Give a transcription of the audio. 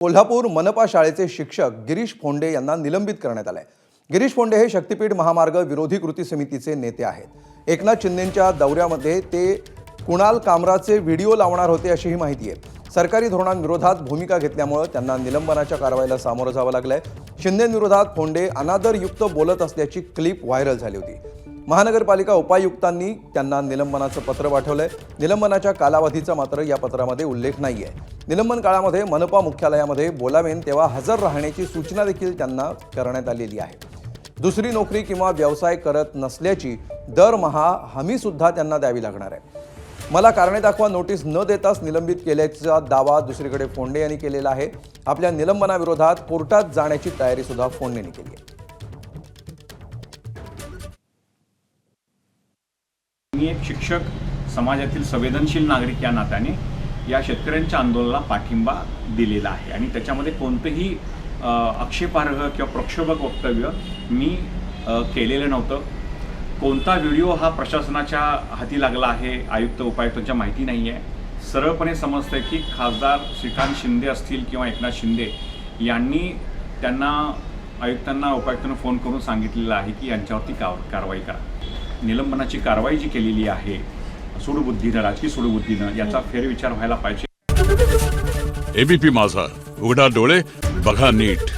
कोल्हापूर मनपा शाळेचे शिक्षक गिरीश फोंडे यांना निलंबित करण्यात आले। गिरीश फोंडे हे शक्तीपीठ महामार्ग विरोधी कृती समितीचे नेते आहेत। एकनाथ शिंदेंच्या दौऱ्यामध्ये ते कुणाल कामराचे व्हिडिओ लावणार होते अशीही माहिती आहे। सरकारी धोरणांविरोधात भूमिका घेतल्यामुळे त्यांना निलंबनाच्या कारवाईला सामोरं जावं लागलंय। शिंदेंविरोधात फोंडे अनादरयुक्त बोलत असल्याची क्लिप व्हायरल झाली होती। महानगरपालिका उपायुक्तांनी त्यांना निलंबनाचं पत्र पाठवलंय। निलंबनाच्या कालावधीचा मात्र या पत्रामध्ये उल्लेख नाहीये। निलंबन काळामध्ये मनपा मुख्यालयामध्ये बोलावेन तेव्हा हजर राहण्याची सूचना देखील त्यांना करण्यात आलेली आहे। दुसरी नोकरी किंवा व्यवसाय करत नसल्याची दरमहा हमी सुद्धा त्यांना द्यावी लागणार आहे। मला कारणे दाखवा नोटीस न देताच निलंबित केल्याचा दावा दुसरीकडे फोंडे यांनी केलेला आहे। आपल्या निलंबनाविरोधात कोर्टात जाण्याची तयारी सुद्धा फोंडेंनी केली आहे। मी एक शिक्षक समाजातील संवेदनशील नागरिक या नात्याने या शेतकऱ्यांच्या आंदोलनाला पाठिंबा दिलेला आहे आणि त्याच्यामध्ये कोणतेही आक्षेपार्ह किंवा प्रक्षोभक वक्तव्य मी केलेलं नव्हतं। कोणता व्हिडिओ हा प्रशासनाच्या हाती लागला आहे आयुक्त उपायुक्तांच्या माहिती नाही आहे। सरळपणे समजतंय की खासदार श्रीकांत शिंदे असतील किंवा एकनाथ शिंदे यांनी त्यांना आयुक्तांना उपायुक्तांना फोन करून सांगितलेलं आहे की यांच्यावरती कारवाई करा। निलंबनाची कारवाई जी केलेली आहे सूडबुद्धीनं, राजकीय सूडबुद्धीनं, याचा फेरविचार व्हायला पाहिजे। एबीपी माझा, उघडा डोळे बघा नीट।